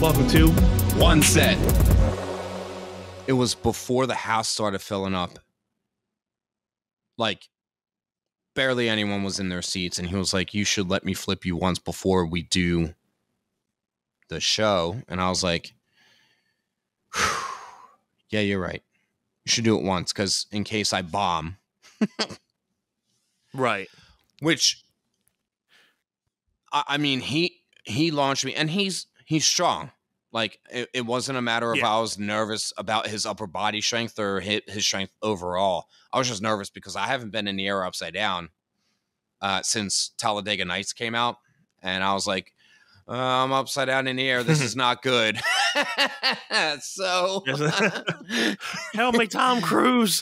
Welcome to One Set. It was before the house started filling up. Like, barely anyone was in their seats. And he was like, you should let me flip you once before we do the show. And I was like, yeah, you're right. You should do it once because in case I bomb. Right. Which, I mean, he launched me and he's strong. Like, it wasn't a matter of I was nervous about his upper body strength or his strength overall. I was just nervous because I haven't been in the air upside down since Talladega Nights came out. And I was like, I'm upside down in the air. This is not good. So help me, Tom Cruise.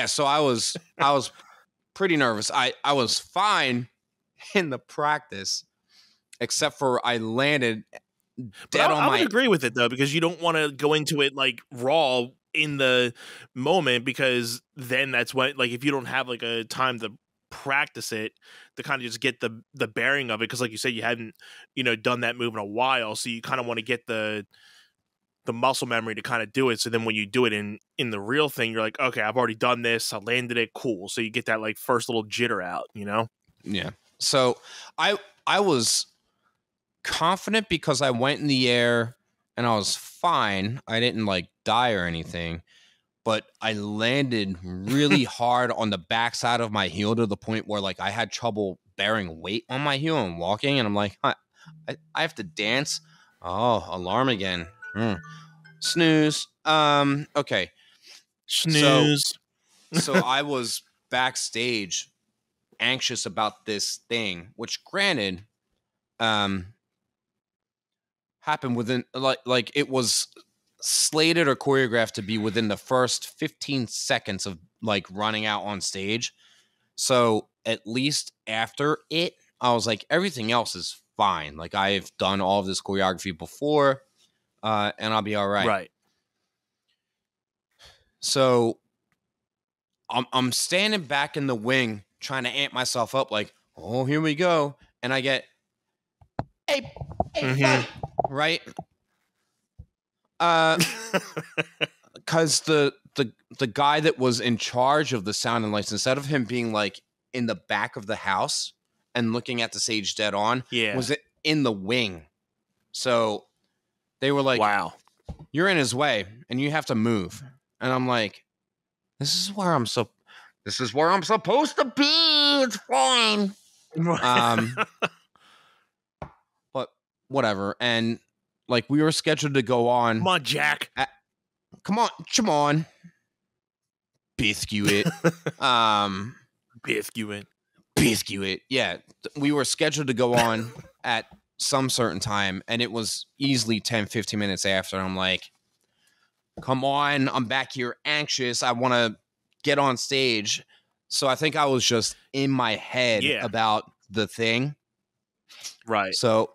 So I was pretty nervous. I was fine in the practice, except for I landed dead on my... I would agree with it, though, because you don't want to go into it, like, raw in the moment, because then that's when, like, if you don't have, like, a time to practice it, to kind of just get the bearing of it, because, like you said, you hadn't, done that move in a while, so you kind of want to get the muscle memory to kind of do it. So then when you do it in the real thing, you're like, okay, I've already done this. I landed it. Cool. So you get that like first little jitter out, Yeah. So I was confident because I went in the air and I was fine. I didn't like die or anything, but I landed really hard on the backside of my heel to the point where like I had trouble bearing weight on my heel and walking. And I'm like, I have to dance. Oh, alarm again. Snooze. Okay. Snooze. So I was backstage anxious about this thing, which granted happened within like it was slated or choreographed to be within the first 15 seconds of like running out on stage. So at least after it, I was like, everything else is fine. Like I've done all of this choreography before. And I'll be all right. Right. So I'm standing back in the wing trying to amp myself up like, oh, here we go. And I get, hey, fight, right? Because the guy that was in charge of the sound and lights, instead of him being like in the back of the house and looking at the stage dead on, was in the wing. So they were like, wow, you're in his way and you have to move. And I'm like, this is where I'm supposed to be. It's fine. But whatever. And like we were scheduled to go on. Come on, Jack. Come on. Biscuit. Biscuit. Yeah. We were scheduled to go on at some certain time, and it was easily 10-15 minutes after. I'm like, come on, I'm back here anxious. I want to get on stage. So I think I was just in my head about the thing. Right. So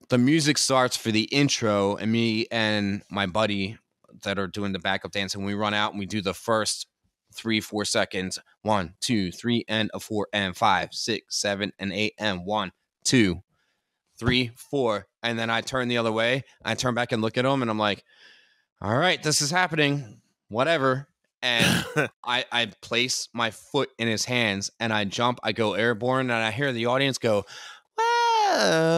the music starts for the intro, and me and my buddy that are doing the backup dancing, we run out and we do the first 3-4 seconds. 1, 2, 3, and a 4, and 5, 6, 7, and 8, and 1, 2, 3, 4, and then I turn the other way. I turn back and look at him, and I'm like, all right, this is happening. Whatever. And I place my foot in his hands, and I jump. I go airborne, and I hear the audience go, whoa.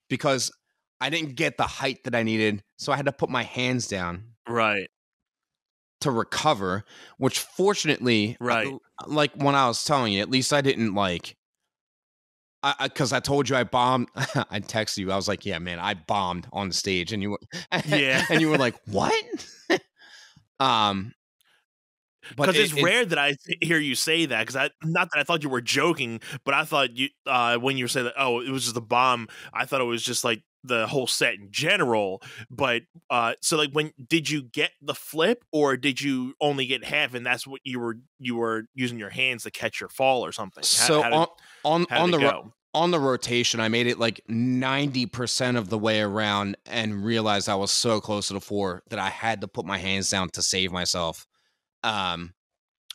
Because I didn't get the height that I needed, so I had to put my hands down. Right. To recover, which fortunately, like when I was telling you, at least I didn't like... because I told you I bombed. I texted you. I was like, "Yeah, man, I bombed on the stage," and you were, and you were like, "What?" Because it's rare that I hear you say that. Because not that I thought you were joking, but I thought you when you said that, oh, it was just a bomb. I thought it was just like the whole set in general. But so like, when did you get the flip, or did you only get half, and that's what you were using your hands to catch your fall or something? So on the rotation, I made it like 90% of the way around and realized I was so close to the 4 that I had to put my hands down to save myself.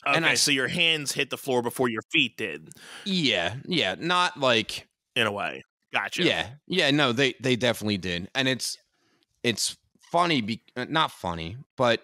And Okay, so your hands hit the floor before your feet did, yeah, not like, in a way. Gotcha. yeah, no, they definitely did. And it's funny, not funny, but